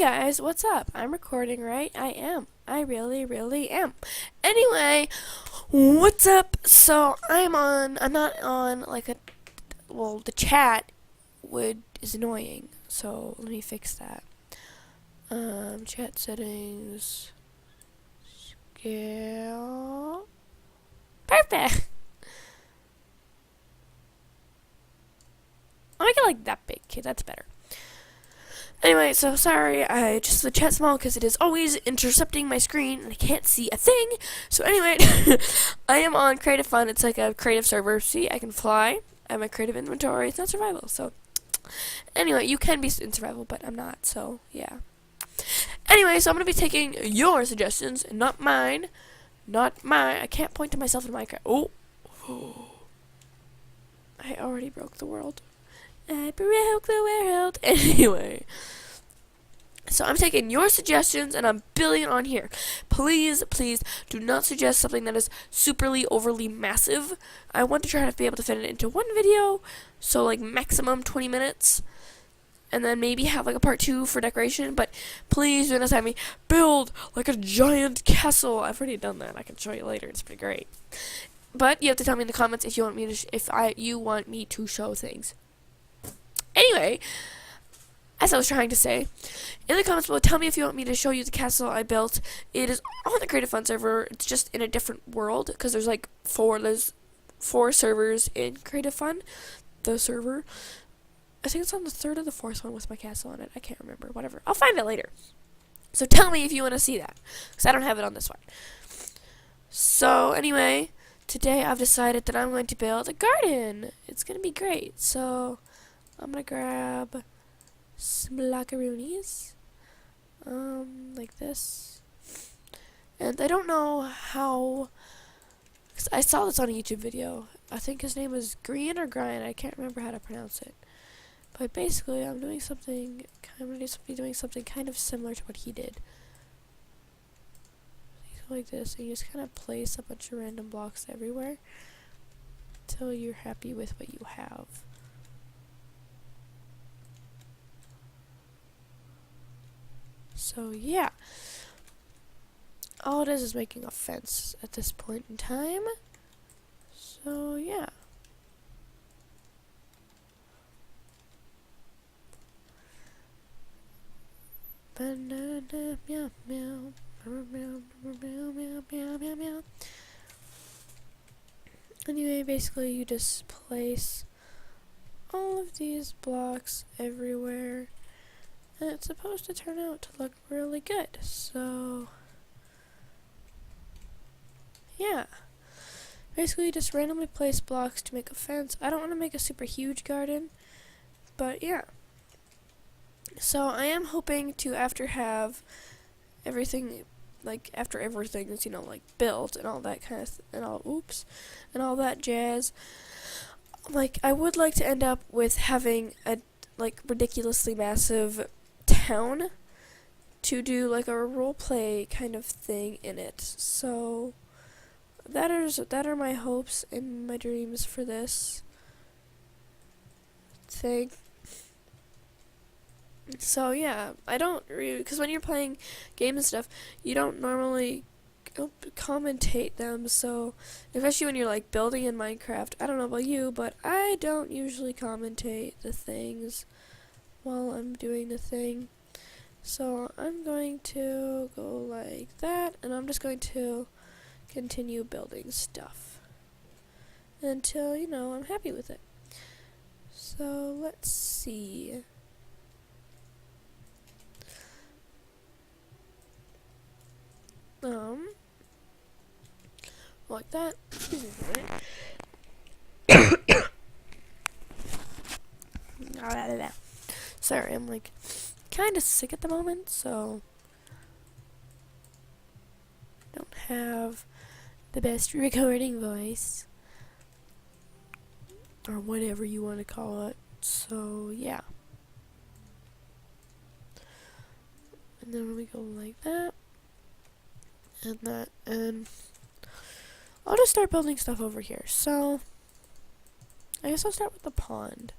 Guys, what's up? I'm recording, right? I am. I really, really am. Anyway, what's up? So, I'm not on, the chat is annoying. So, let me fix that. Chat settings. Scale. Perfect! I'll make it like that big. Okay, that's better. Anyway, so sorry, I just the chat small because it is always intercepting my screen and I can't see a thing. So anyway, I am on Creative Fun. It's like a creative server. See, I can fly. I have my creative inventory. It's not survival. So anyway, you can be in survival, but I'm not. So yeah. Anyway, so I'm gonna be taking your suggestions and not mine. Not mine. I can't point to myself in Minecraft. Oh, I already broke the world. I broke the world. Anyway. So I'm taking your suggestions and I'm building on here. Please, please do not suggest something that is superly overly massive. I want to try to be able to fit it into one video. So like maximum 20 minutes. And then maybe have like a part 2 for decoration. But please do not have me build like a giant castle. I've already done that. I can show you later. It's pretty great. But you have to tell me in the comments if you want me to you want me to show things. Anyway, as I was trying to say, in the comments below, tell me if you want me to show you the castle I built. It is on the Creative Fun server. It's just in a different world because there's four servers in Creative Fun. The server, I think it's on the third or the fourth one with my castle on it. I can't remember. Whatever. I'll find it later. So tell me if you want to see that because I don't have it on this one. So anyway, today I've decided that I'm going to build a garden. It's going to be great. So I'm going to grab some blockaroonies, like this. And I don't know how, cause I saw this on a YouTube video. I think his name is Green or Grian. I can't remember how to pronounce it. But basically, I'm going to be doing something kind of similar to what he did. Like this, and you just kind of place a bunch of random blocks everywhere until you're happy with what you have. So yeah, all it is making a fence at this point in time. So yeah. Anyway, basically you just place all of these blocks everywhere. And it's supposed to turn out to look really good. So yeah. Basically you just randomly place blocks to make a fence. I don't want to make a super huge garden, but yeah. So I am hoping to after everything is, built and all that kind of and all that jazz, like I would like to end up with having a ridiculously massive town to do like a role play kind of thing in it. So that are my hopes and my dreams for this thing. So yeah, I don't because when you're playing games and stuff, you don't normally commentate them. So especially when you're like building in Minecraft, I don't know about you, but I don't usually commentate the things while I'm doing the thing. So I'm going to go like that, and I'm just going to continue building stuff until I'm happy with it. So let's see. Like that. Excuse me for a minute. Sorry, I'm kind of sick at the moment, so don't have the best recording voice or whatever you want to call it. So yeah. And then we go like that. And that, and I'll just start building stuff over here. So I guess I'll start with the pond.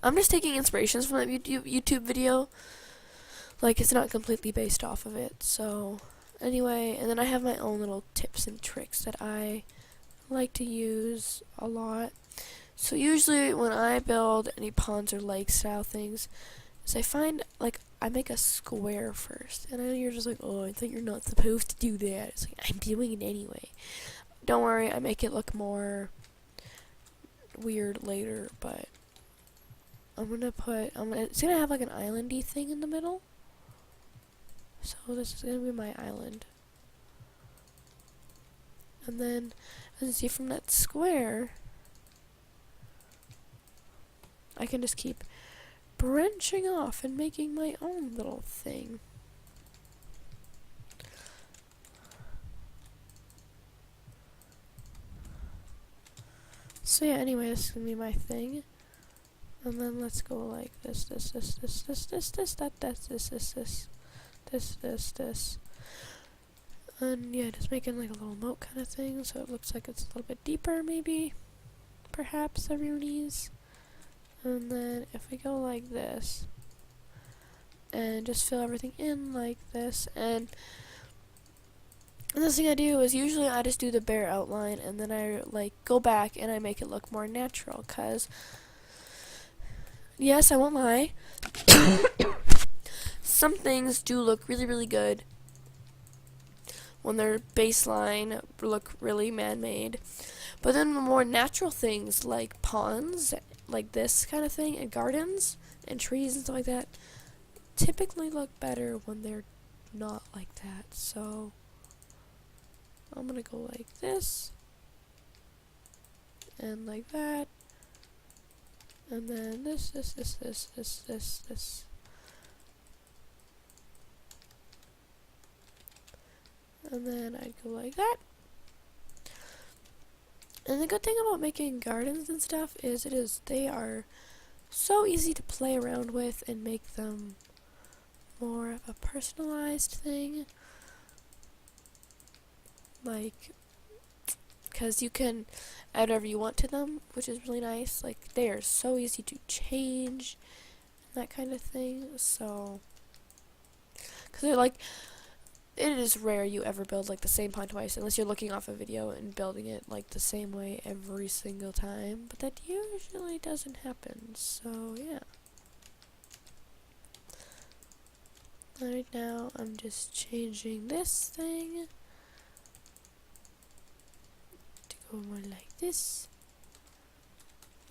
I'm just taking inspirations from that YouTube video. Like, it's not completely based off of it. So, anyway, and then I have my own little tips and tricks that I like to use a lot. So usually when I build any ponds or lake style things, is I make a square first. And I know you're just like, oh, I thought you're not supposed to do that. It's like, I'm doing it anyway. Don't worry, I make it look more weird later, but it's gonna have like an islandy thing in the middle. So this is gonna be my island. And then, as you see from that square, I can just keep branching off and making my own little thing. So yeah, anyway, this is gonna be my thing. And then let's go like this. And yeah, just making like a little moat kind of thing, so it looks like it's a little bit deeper, maybe. Perhaps, everybody's. And then if we go like this, and just fill everything in like this, and this thing I do is usually I just do the bare outline, and then I like go back and I make it look more natural, cause yes, I won't lie, some things do look really, really good when their baseline look really man-made, but then the more natural things like ponds, like this kind of thing, and gardens and trees and stuff like that, typically look better when they're not like that. So I'm gonna go like this and like that, and then this, and then I'd go like that. And the good thing about making gardens and stuff is they are so easy to play around with and make them more of a personalized thing. Like, because you can add whatever you want to them, which is really nice. Like, they are so easy to change, and that kind of thing. So, because they're like, it is rare you ever build like the same pond twice, unless you're looking off a video and building it like the same way every single time. But that usually doesn't happen. So, yeah. Right now, I'm just changing this thing to go more like this.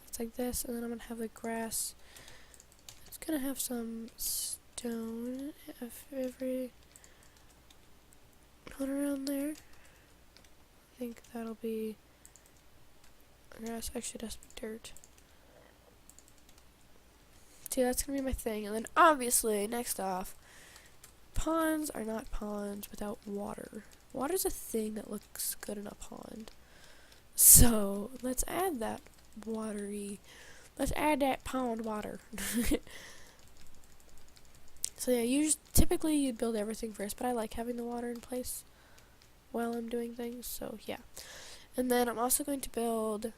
It's like this, and then I'm gonna have the grass. It's gonna have some stone of every one around there. I think that'll be grass. Actually, that's dirt. See, that's gonna be my thing, and then obviously, next off, ponds are not ponds without water. Water's a thing that looks good in a pond. So, let's add that let's add that pond water. So yeah, typically you'd build everything first, but I like having the water in place while I'm doing things, so yeah. And then I'm also going to build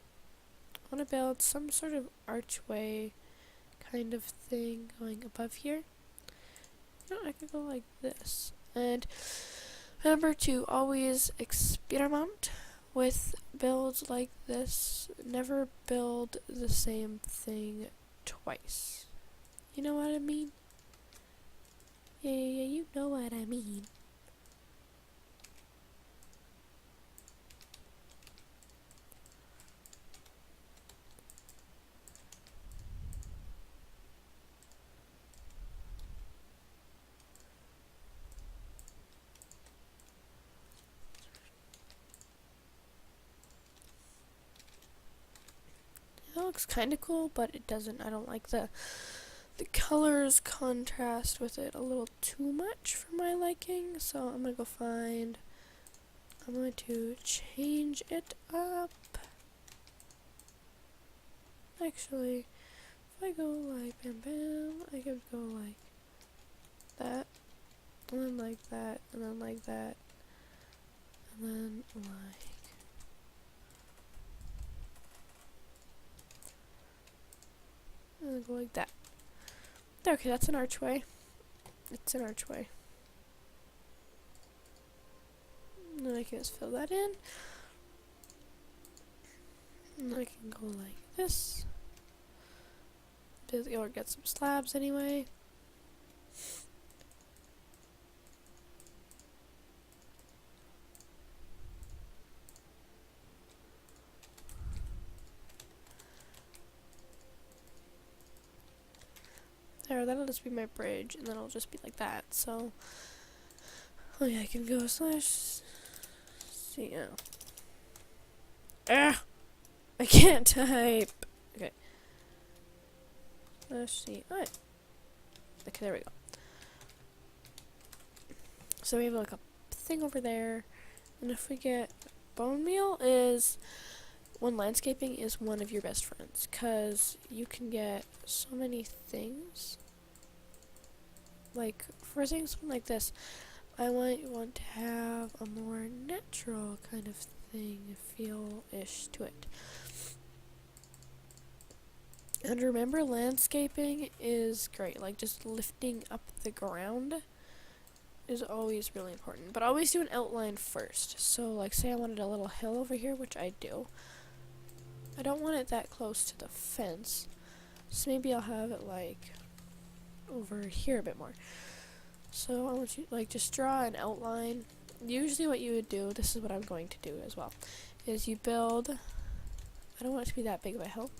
some sort of archway kind of thing going above here. I could go like this. And remember to always experiment with builds like this. Never build the same thing twice. You know what I mean? Yeah, you know what I mean. That looks kind of cool, but it doesn't. I don't like the colors contrast with it a little too much for my liking, so I'm going to change it up. Actually, if I go like bam bam, I could go like that, and then like that, and then like that, and then like And go like that. Okay, that's an archway. It's an archway. And then I can just fill that in. And I can go like this. Or get some slabs anyway. There, that'll just be my bridge, and then it'll just be like that, so... Oh yeah, I can go slash... See, yeah. Ah! I can't type! Okay. Slash Soooo I. Okay, there we go. So we have like a thing over there, and if we get... Bone meal is... When landscaping is one of your best friends, because you can get so many things. Like, for things like this, I want to have a more natural kind of thing, feel-ish to it. And remember, landscaping is great. Like, just lifting up the ground is always really important. But always do an outline first. So, like, say I wanted a little hill over here, which I do. I don't want it that close to the fence, so maybe I'll have it like over here a bit more. So I want you like just draw an outline. Usually what you would do, this is what I'm going to do as well, is you build, I don't want it to be that big of a hill,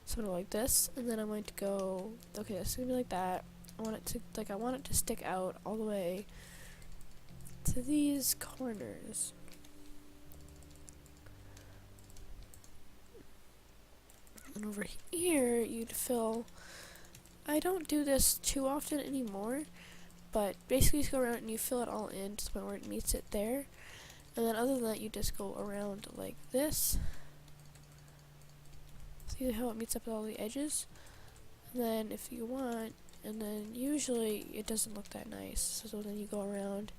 so I'm going to go like this, and then I'm going to go, okay, this is going to be like that. I want it to stick out all the way to these corners. And over here, you'd fill... I don't do this too often anymore, but basically you go around and you fill it all in to the point where it meets it there. And then other than that, you just go around like this. See how it meets up with all the edges? And then if you want, and then usually it doesn't look that nice, so then you go around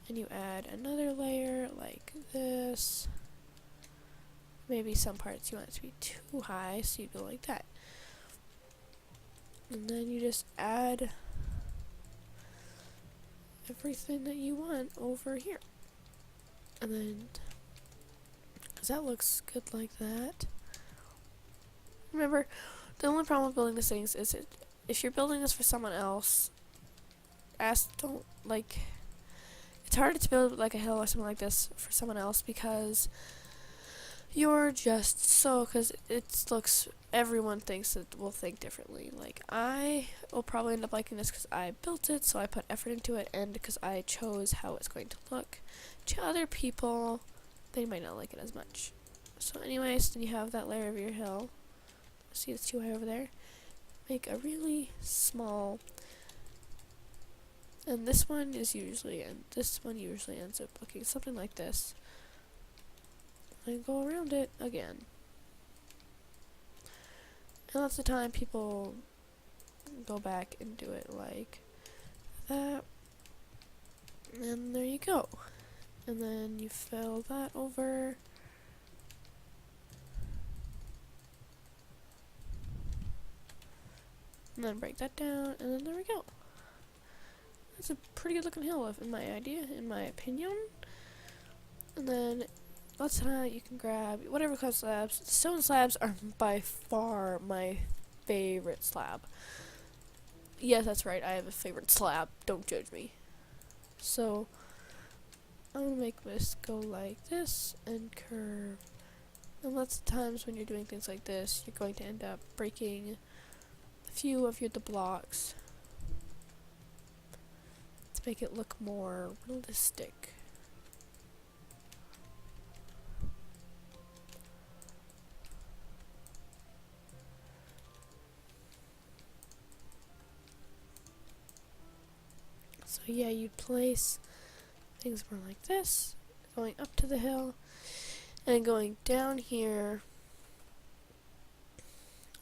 and you add another layer like this. Maybe some parts you want it to be too high, so you go like that. And then you just add everything that you want over here. And then, because that looks good like that. Remember, the only problem with building these things is if you're building this for someone else, it's harder to build like a hill or something like this for someone else because you're just because everyone will think differently. Like, I will probably end up liking this because I built it, so I put effort into it, and because I chose how it's going to look. To other people, they might not like it as much. So anyways, then you have that layer of your hill. See, it's too high over there. Make a really small, and this one usually ends up looking something like this. And go around it again. And lots of time people go back and do it like that. And there you go. And then you fill that over. And then break that down, and then there we go. That's a pretty good looking hill, in my opinion. And then lots of time you can grab whatever kind of slabs. Stone slabs are by far my favorite slab. Yes, that's right, I have a favorite slab. Don't judge me. So, I'm going to make this go like this and curve. And lots of times when you're doing things like this, you're going to end up breaking a few of the blocks to make it look more realistic. So yeah, you'd place things more like this, going up to the hill, and going down here.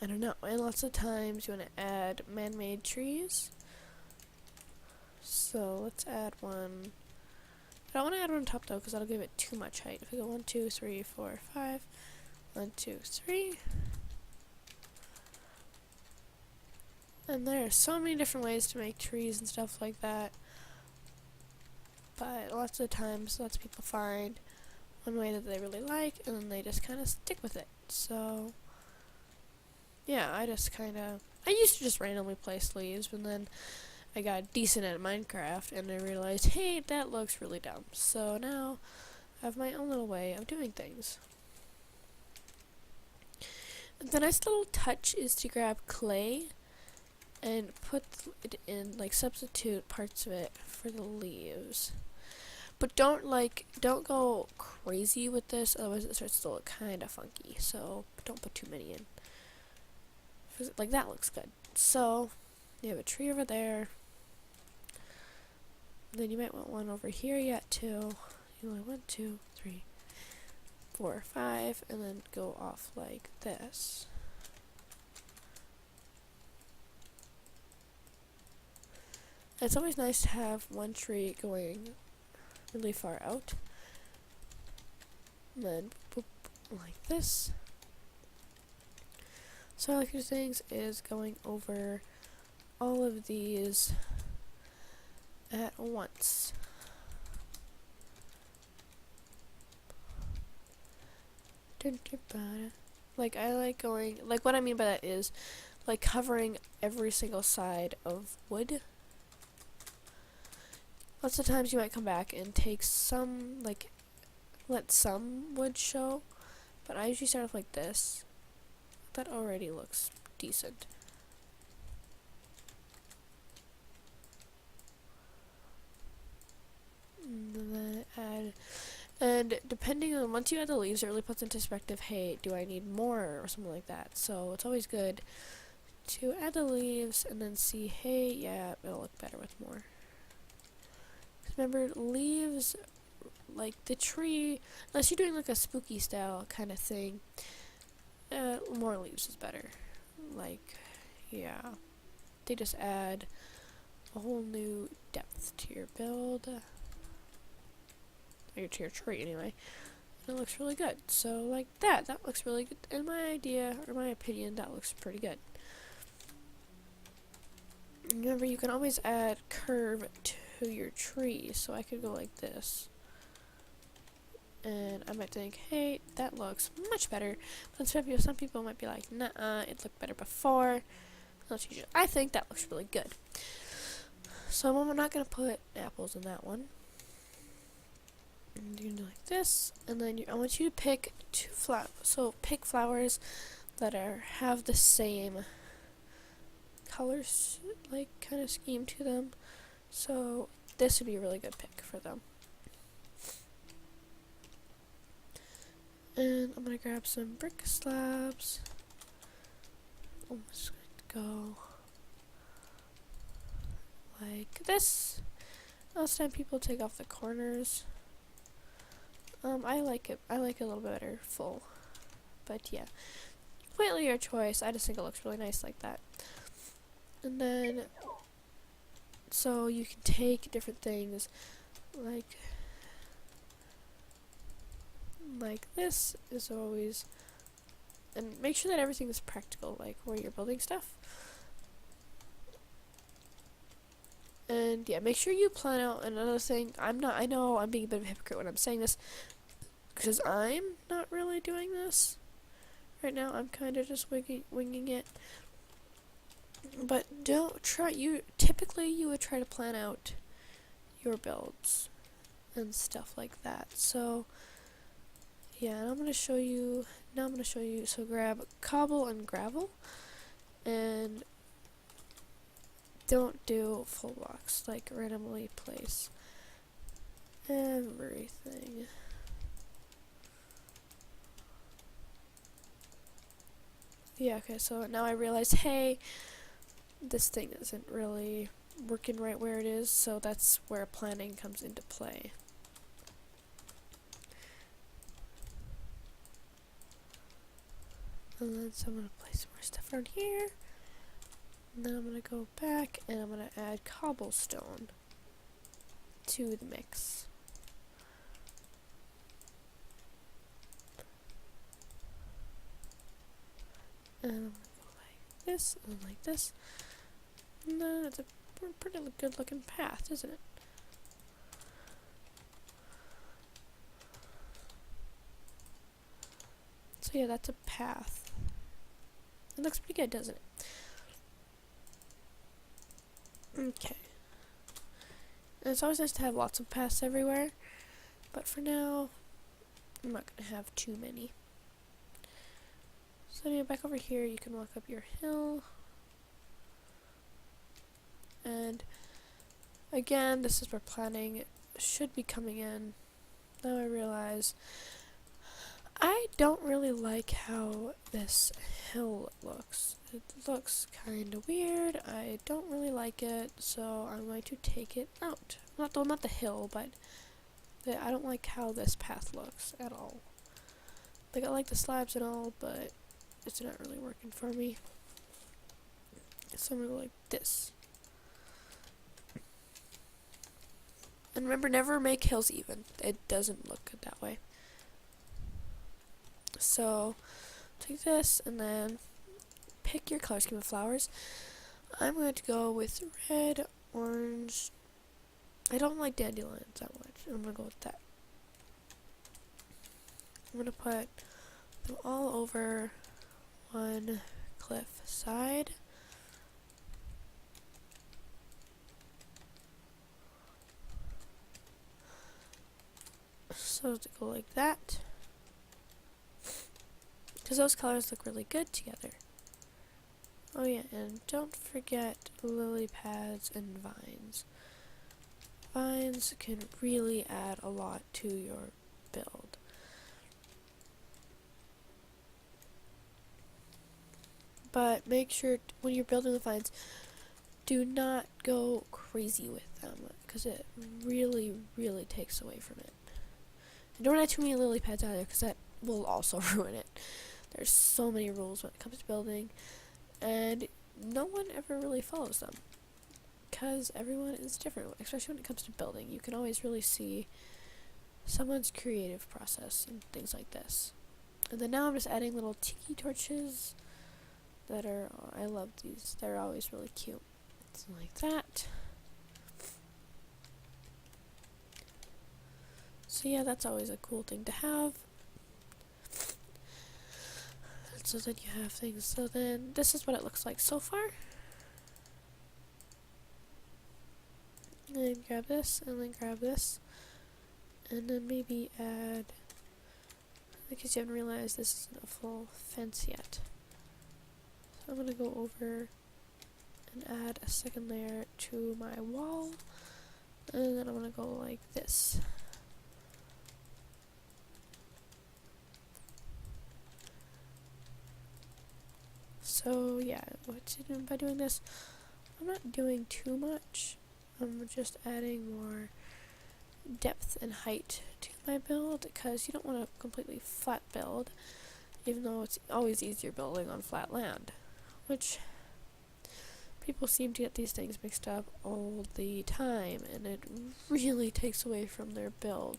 I don't know, and lots of times you want to add man-made trees. So let's add one. I don't want to add one on top though, because that'll give it too much height. If we go 1, 2, 3, 4, 5, 1, 2, 3. And there are so many different ways to make trees and stuff like that. But lots of times, lots of people find one way that they really like, and then they just kind of stick with it. So, yeah, I used to just randomly place leaves, and then I got decent at Minecraft, and I realized, hey, that looks really dumb. So now I have my own little way of doing things. The nice little touch is to grab clay and put it in, like, substitute parts of it for the leaves. But don't go crazy with this, otherwise it starts to look kind of funky. So don't put too many in. Like, that looks good. So you have a tree over there. Then you might want one over here yet too. You want 1, 2, 3, 4, 5, and then go off like this. It's always nice to have one tree going really far out. And then boop, like this. So I like to do things is going over all of these at once. Like, I like going, like, what I mean by that is, like, covering every single side of wood. Lots of times you might come back and take some, like, let some wood show, but I usually start off like this. That already looks decent. And then add, and depending on, once you add the leaves, it really puts into perspective, hey, do I need more or something like that. So it's always good to add the leaves and then see, hey, yeah, it'll look better with more. Remember, leaves, like the tree, unless you're doing like a spooky style kind of thing, more leaves is better. Like, yeah, they just add a whole new depth to your build, or to your tree anyway. And it looks really good. So like that looks really good. In my idea, or my opinion, that looks pretty good. Remember, you can always add curve to your tree, so I could go like this. And I might think, hey, that looks much better. But some people might be like, nah, it looked better before. I think that looks really good. So I'm not going to put apples in that one. And you're going to do like this. And then I want you to pick 2 flowers. So pick flowers that have the same colors, like, kind of scheme to them. So this would be a really good pick for them. And I'm going to grab some brick slabs. I'm just going to go like this. Most time people take off the corners. I like it a little bit better full. But yeah, completely your choice. I just think it looks really nice like that. And then, so you can take different things like this is always, and make sure that everything is practical, like where you're building stuff. And yeah, make sure you plan out. Another thing, I know I'm being a bit of a hypocrite when I'm saying this, because I'm not really doing this right now. I'm kind of just winging it. But typically you would try to plan out your builds and stuff like that. So yeah, and I'm going to show you, so grab cobble and gravel, and don't do full blocks, like randomly place everything. Yeah, okay, so now I realize, hey, this thing isn't really working right where it is, so that's where planning comes into play. And then so I'm going to place some more stuff around here. And then I'm going to go back and I'm going to add cobblestone to the mix. And I'm going to go like this and like this. No, it's a pretty good looking path, isn't it? So yeah, that's a path. It looks pretty good, doesn't it? Okay. And it's always nice to have lots of paths everywhere, but for now, I'm not going to have too many. So anyway, back over here, you can walk up your hill. And again, this is where planning should be coming in. Now I realize I don't really like how this hill looks. It looks kind of weird. I don't really like it, so I'm going to take it out. Not the hill, but I don't like how this path looks at all. Like, I like the slabs and all, but it's not really working for me. So I'm gonna go like this. And remember, never make hills even. It doesn't look good that way. So take this and then pick your color scheme of flowers. I'm going to go with red, orange. I don't like dandelions that much. I'm going to go with that. I'm going to put them all over one cliff side. So to go like that. Because those colors look really good together. Oh yeah, and don't forget lily pads and vines. Vines can really add a lot to your build. But make sure when you're building the vines, do not go crazy with them, because it really, really takes away from it. And don't add too many lily pads either, because that will also ruin it. There's so many rules when it comes to building, and no one ever really follows them, because everyone is different, especially when it comes to building. You can always really see someone's creative process and things like this. And then now I'm just adding little tiki torches that are, I love these, they're always really cute. So like that. So yeah, that's always a cool thing to have. So then you have things, so then this is what it looks like so far. And then grab this, and then grab this, and then maybe add, because you haven't realized this isn't a full fence yet. So I'm going to go over and add a second layer to my wall, and then I'm going to go like this. So yeah, by doing this, I'm not doing too much. I'm just adding more depth and height to my build, because you don't want a completely flat build, even though it's always easier building on flat land, which people seem to get these things mixed up all the time, and it really takes away from their build.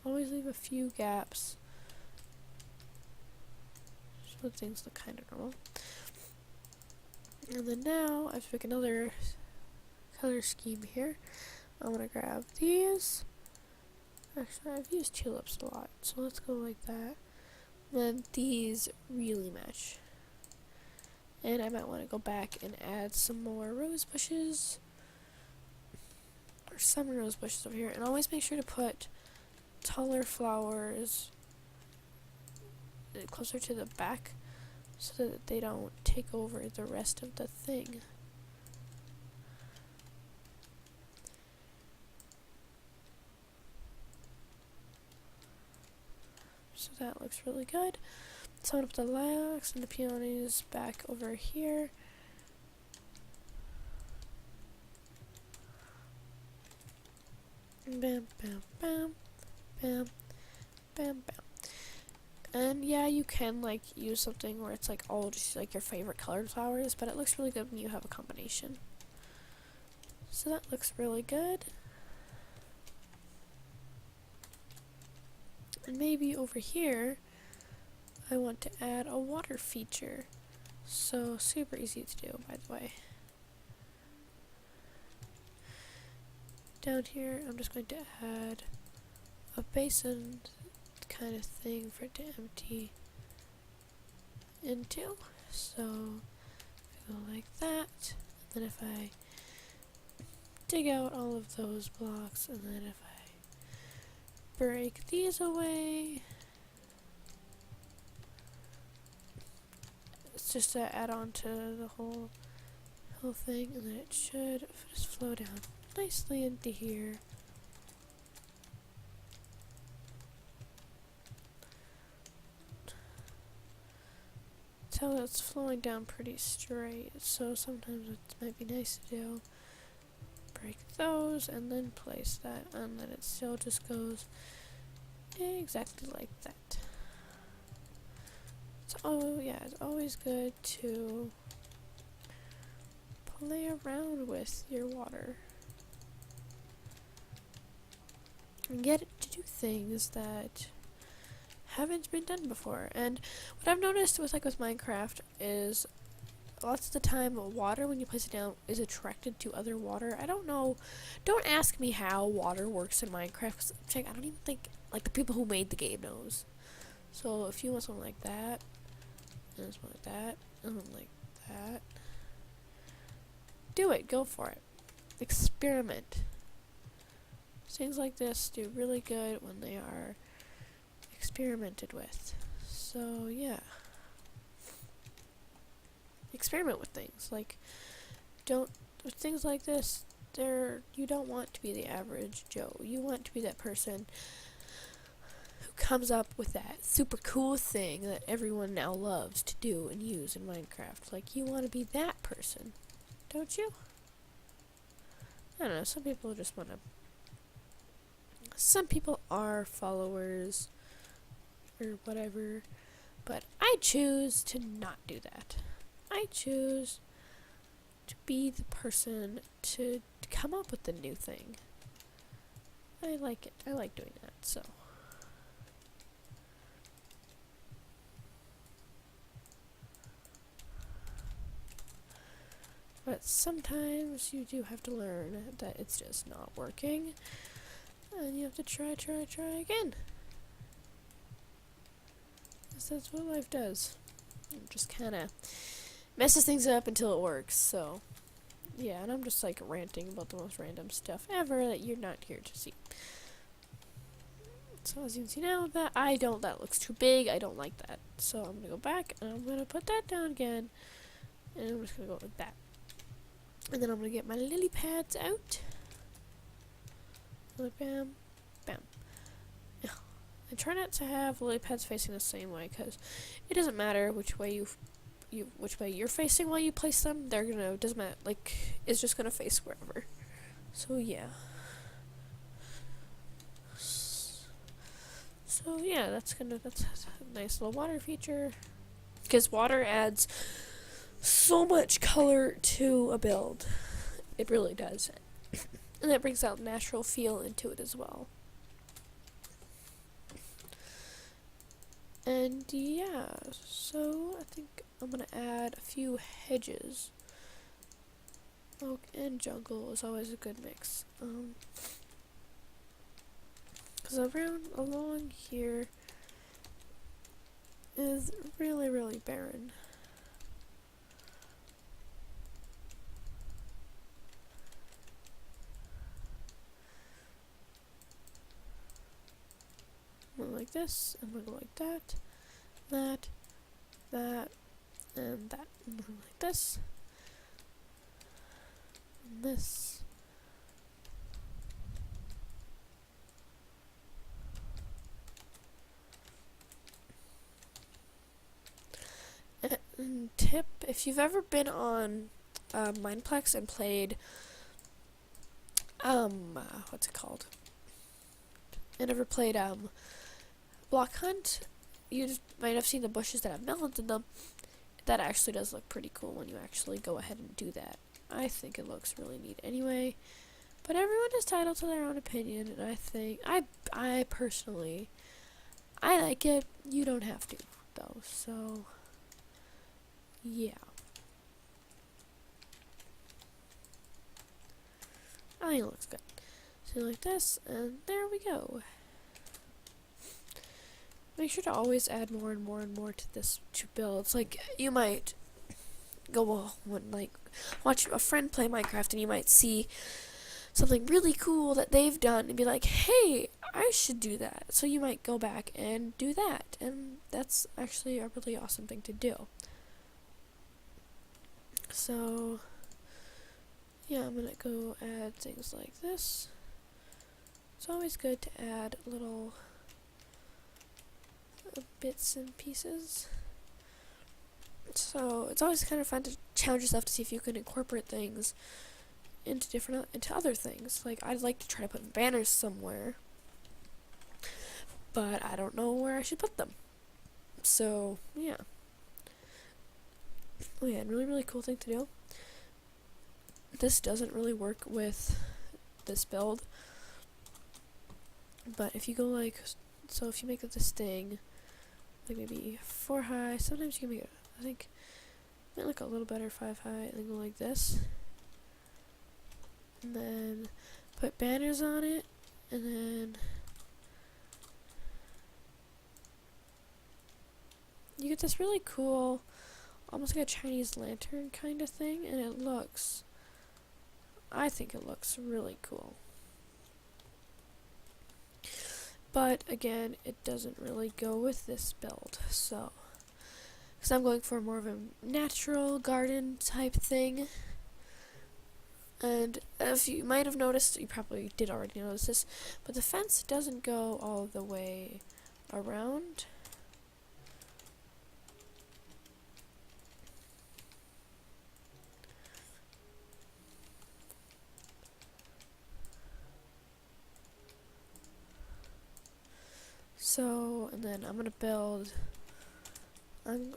Always leave a few gaps so things look kind of normal. And then now I've picked another color scheme here. I'm gonna grab these. Actually, I've used tulips a lot, so let's go like that. Then these really match. And I might want to go back and add some more rose bushes, or some rose bushes over here. And always make sure to put taller flowers closer to the back, so that they don't take over the rest of the thing. So that looks really good. So I'm going to put the lilacs and the peonies back over here. Bam, bam, bam, bam, bam, bam. And yeah, you can like use something where it's like all just like your favorite colored flowers, but it looks really good when you have a combination. So that looks really good. And maybe over here I want to add a water feature. So super easy to do, by the way. Down here, I'm just going to add a basin kind of thing for it to empty into. So go like that, and then if I dig out all of those blocks, and then if I break these away, it's just to add on to the whole thing, and then it should just flow down nicely into here. So it's flowing down pretty straight, so sometimes it might be nice to do break those and then place that, and then it still just goes exactly like that. So yeah, it's always good to play around with your water and get it to do things that haven't been done before. And what I've noticed with Minecraft is lots of the time water, when you place it down, is attracted to other water. I don't know, don't ask me how water works in Minecraft, 'cause, I don't even think the people who made the game knows. So if you want something like that, and something like that, and something like that, do it, go for it, experiment. Things like this do really good when they are experimented with. So yeah, experiment with things with things like this. You don't want to be the average Joe. You want to be that person who comes up with that super cool thing that everyone now loves to do and use in Minecraft. You want to be that person, don't you? I don't know, some people just want to. Some people are followers or whatever, but I choose to not do that. I choose to be the person to come up with the new thing. I like it. I like doing that, so. But sometimes you do have to learn that it's just not working, and you have to try again. That's what life does. It just kind of messes things up until it works, so. Yeah, and I'm just ranting about the most random stuff ever that you're not here to see. So as you can see now, that looks too big, I don't like that. So I'm gonna go back, and I'm gonna put that down again, and I'm just gonna go like that. And then I'm gonna get my lily pads out. Bam, bam. And try not to have lily pads facing the same way, because it doesn't matter which way which way you're facing while you place them. They're gonna, doesn't matter, it's just gonna face wherever. So yeah. So yeah, that's a nice little water feature, because water adds so much color to a build. It really does. And that brings out natural feel into it as well. And yeah, so I think I'm gonna add a few hedges. Oak and jungle is always a good mix. Because along here is really barren. I'm gonna go like this, I'm gonna go like that, that, and that. I'm gonna go like this, and this. And tip, if you've ever been on Mineplex and played, what's it called? And ever played Block Hunt, you might have seen the bushes that have melons in them. That actually does look pretty cool when you actually go ahead and do that. I think it looks really neat anyway. But everyone is entitled to their own opinion, and I think, I personally, I like it. You don't have to, though, so. yeah. I think it looks good. So like this, and there we go. Make sure to always add more and more and more to this to builds. Like you might go like watch a friend play Minecraft, and you might see something really cool that they've done and be like, hey, I should do that. So you might go back and do that, and that's actually a really awesome thing to do. So yeah, I'm gonna go add things like this. It's always good to add little bits and pieces. So it's always kind of fun to challenge yourself to see if you can incorporate things into other things. Like I'd like to try to put banners somewhere, but I don't know where I should put them. So yeah. Oh yeah, and really cool thing to do. This doesn't really work with this build, but if you go like, so if you make this thing like maybe 4 high, sometimes you can make it, I think it might look a little better 5 high, and then go like this, and then put banners on it, and then you get this really cool, almost like a Chinese lantern kind of thing, and I think it looks really cool. But again, it doesn't really go with this build, so because I'm going for more of a natural garden type thing. And if you might have noticed, you probably did already notice this, but the fence doesn't go all the way around. So, and then I'm gonna build,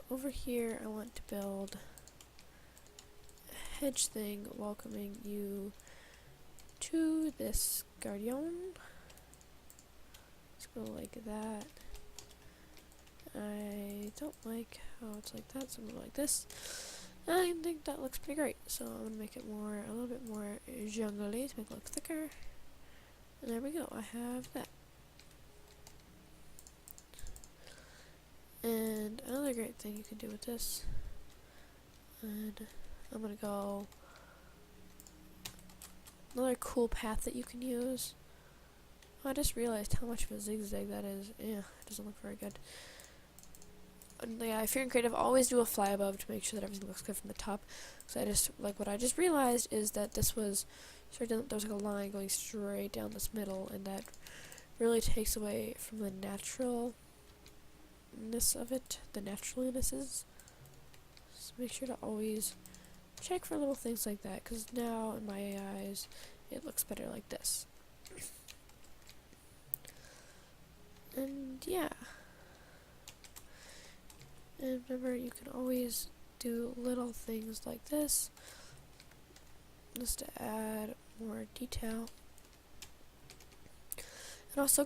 over here I want to build a hedge thing welcoming you to this guardian. Let's go like that. I don't like how it's like that, so I'm gonna go like this. I think that looks pretty great, so I'm gonna make it a little bit more jungly to make it look thicker. And there we go, I have that. And another great thing you can do with this, and I'm gonna go, another cool path that you can use. Oh, I just realized how much of a zigzag that is. Yeah, it doesn't look very good. And yeah, if you're in creative, always do a fly above to make sure that everything looks good from the top. So what I just realized is that there was like a line going straight down this middle, and that really takes away from the naturalness of it, the naturalinnesses. So make sure to always check for little things like that, because now in my eyes it looks better like this. And yeah, and remember, you can always do little things like this just to add more detail. And also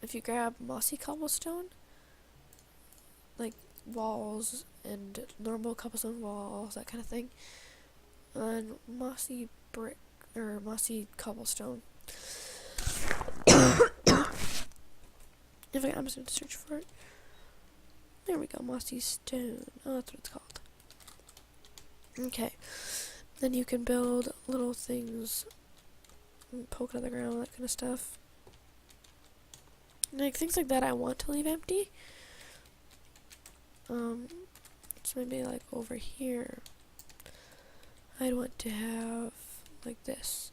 if you grab mossy cobblestone, like walls and normal cobblestone walls, that kind of thing, and mossy brick or mossy cobblestone. I'm just going to search for it. There we go, mossy stone. Oh, that's what it's called. Okay. Then you can build little things, poke out of the ground, that kind of stuff. Like things like that I want to leave empty. So maybe like over here, I'd want to have like this.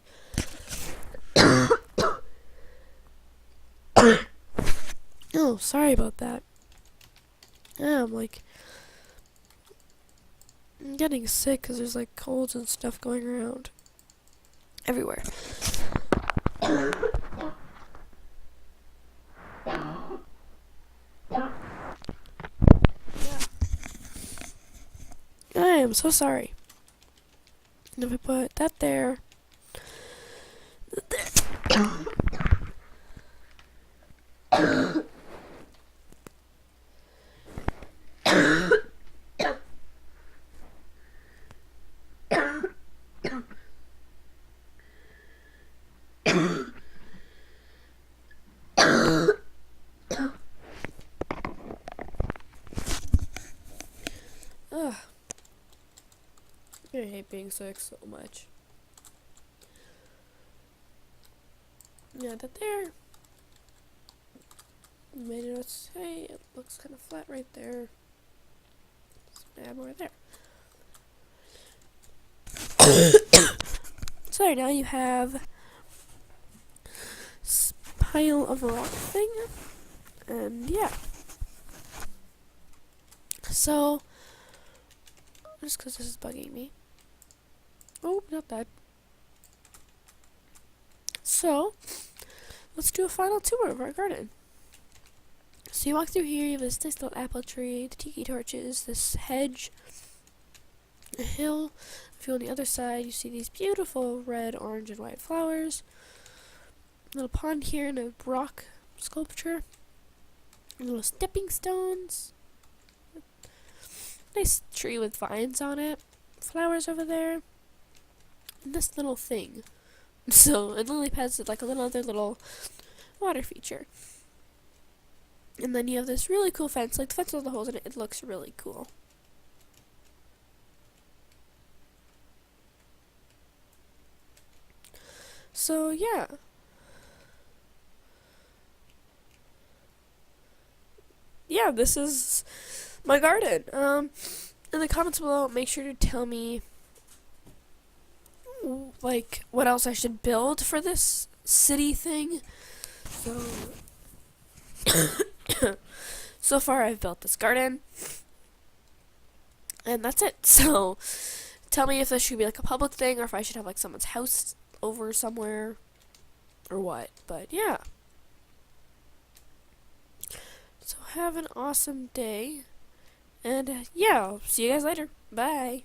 Oh, sorry about that. I'm getting sick because there's like colds and stuff going around everywhere. I am so sorry. And if I put that there, being sick so much. Yeah, that there. Made it, hey, it looks kind of flat right there. Let's add more there. So now you have this pile of rock thing, and yeah. So, just because this is bugging me. Oh, not that. So, let's do a final tour of our garden. So you walk through here, you have this nice little apple tree, the tiki torches, this hedge, a hill. If you go on the other side, you see these beautiful red, orange, and white flowers. A little pond here and a rock sculpture. Little stepping stones. Nice tree with vines on it. Flowers over there. And this little thing. So, and lily pads is like a little other little water feature. And then you have this really cool fence, like the fence with all the holes in it. It looks really cool. So, yeah. Yeah, this is my garden. In the comments below, make sure to tell me like what else I should build for this city thing. So so far I've built this garden, and that's it. So tell me if this should be like a public thing, or if I should have like someone's house over somewhere, or what. But yeah. So have an awesome day. And yeah, I'll see you guys later. Bye.